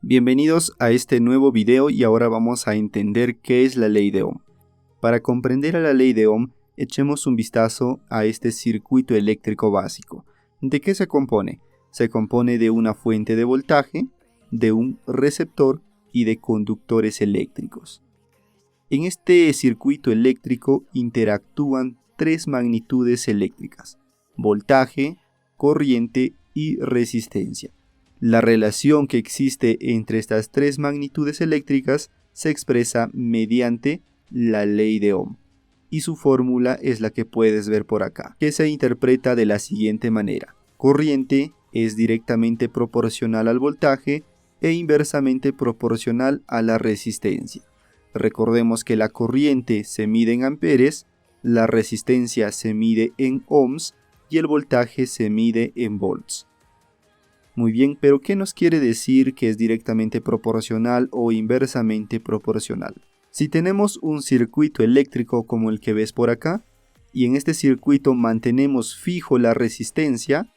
Bienvenidos a este nuevo video y ahora vamos a entender qué es la ley de Ohm. Para comprender a la ley de Ohm, echemos un vistazo a este circuito eléctrico básico. ¿De qué se compone? Se compone de una fuente de voltaje, de un receptor y de conductores eléctricos. En este circuito eléctrico interactúan tres magnitudes eléctricas: voltaje, corriente y resistencia. La relación que existe entre estas tres magnitudes eléctricas se expresa mediante la ley de Ohm, y su fórmula es la que puedes ver por acá, que se interpreta de la siguiente manera: corriente es directamente proporcional al voltaje e inversamente proporcional a la resistencia. Recordemos que la corriente se mide en amperes, la resistencia se mide en ohms y el voltaje se mide en volts. Muy bien, pero ¿qué nos quiere decir que es directamente proporcional o inversamente proporcional? Si tenemos un circuito eléctrico como el que ves por acá, y en este circuito mantenemos fijo la resistencia,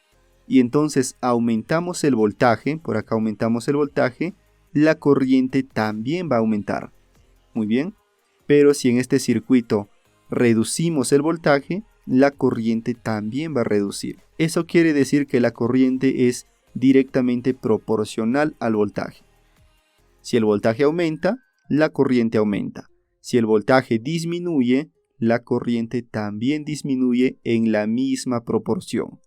y entonces aumentamos el voltaje, por acá aumentamos el voltaje, la corriente también va a aumentar. Muy bien, pero si en este circuito reducimos el voltaje, la corriente también va a reducir. Eso quiere decir que la corriente es directamente proporcional al voltaje. Si el voltaje aumenta, la corriente aumenta. Si el voltaje disminuye, la corriente también disminuye en la misma proporción.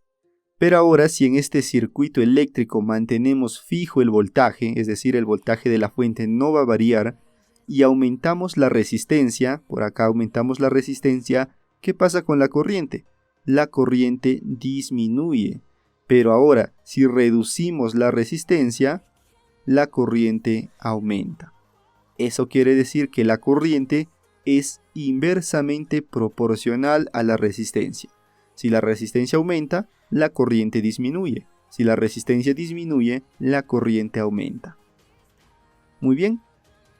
Pero ahora, si en este circuito eléctrico mantenemos fijo el voltaje, es decir, el voltaje de la fuente no va a variar, y aumentamos la resistencia, por acá aumentamos la resistencia, ¿qué pasa con la corriente? La corriente disminuye. Pero ahora, si reducimos la resistencia, la corriente aumenta. Eso quiere decir que la corriente es inversamente proporcional a la resistencia. Si la resistencia aumenta, la corriente disminuye. Si la resistencia disminuye, la corriente aumenta. Muy bien,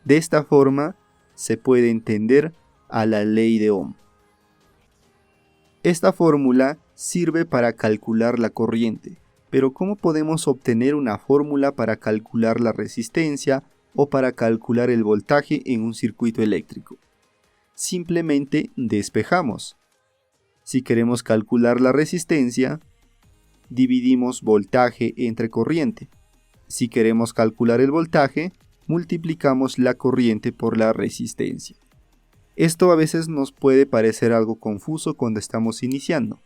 de esta forma se puede entender a la ley de Ohm. Esta fórmula sirve para calcular la corriente, pero ¿cómo podemos obtener una fórmula para calcular la resistencia o para calcular el voltaje en un circuito eléctrico? Simplemente despejamos. Si queremos calcular la resistencia, dividimos voltaje entre corriente. Si queremos calcular el voltaje, multiplicamos la corriente por la resistencia. Esto a veces nos puede parecer algo confuso cuando estamos iniciando.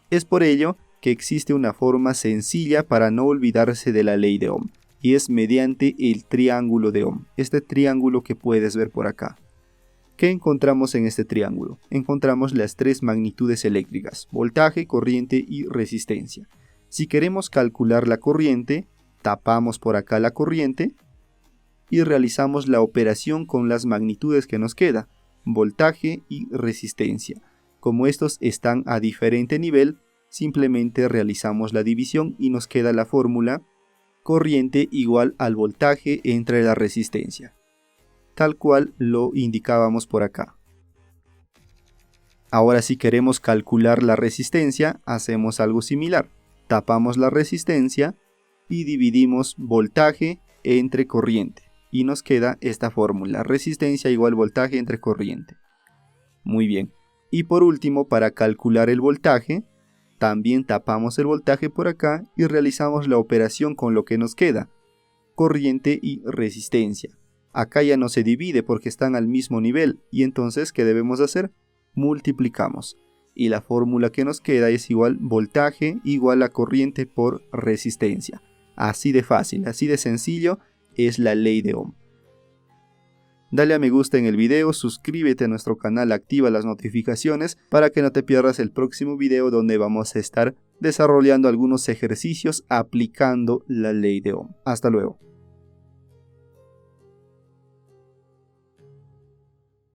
Es por ello que existe una forma sencilla para no olvidarse de la ley de Ohm, y es mediante el triángulo de Ohm, este triángulo que puedes ver por acá. ¿Qué encontramos en este triángulo? Encontramos las tres magnitudes eléctricas: voltaje, corriente y resistencia. Si queremos calcular la corriente, tapamos por acá la corriente y realizamos la operación con las magnitudes que nos queda: voltaje y resistencia. Como estos están a diferente nivel, simplemente realizamos la división y nos queda la fórmula: corriente igual al voltaje entre la resistencia, tal cual lo indicábamos por acá. Ahora, si queremos calcular la resistencia, hacemos algo similar. Tapamos la resistencia y dividimos voltaje entre corriente. Y nos queda esta fórmula: resistencia igual voltaje entre corriente. Muy bien. Y por último, para calcular el voltaje, también tapamos el voltaje por acá y realizamos la operación con lo que nos queda: corriente y resistencia. Acá ya no se divide porque están al mismo nivel, y entonces, ¿qué debemos hacer? Multiplicamos. Y la fórmula que nos queda es igual voltaje igual a corriente por resistencia. Así de fácil, así de sencillo es la ley de Ohm. Dale a me gusta en el video, suscríbete a nuestro canal, activa las notificaciones para que no te pierdas el próximo video, donde vamos a estar desarrollando algunos ejercicios aplicando la ley de Ohm. Hasta luego.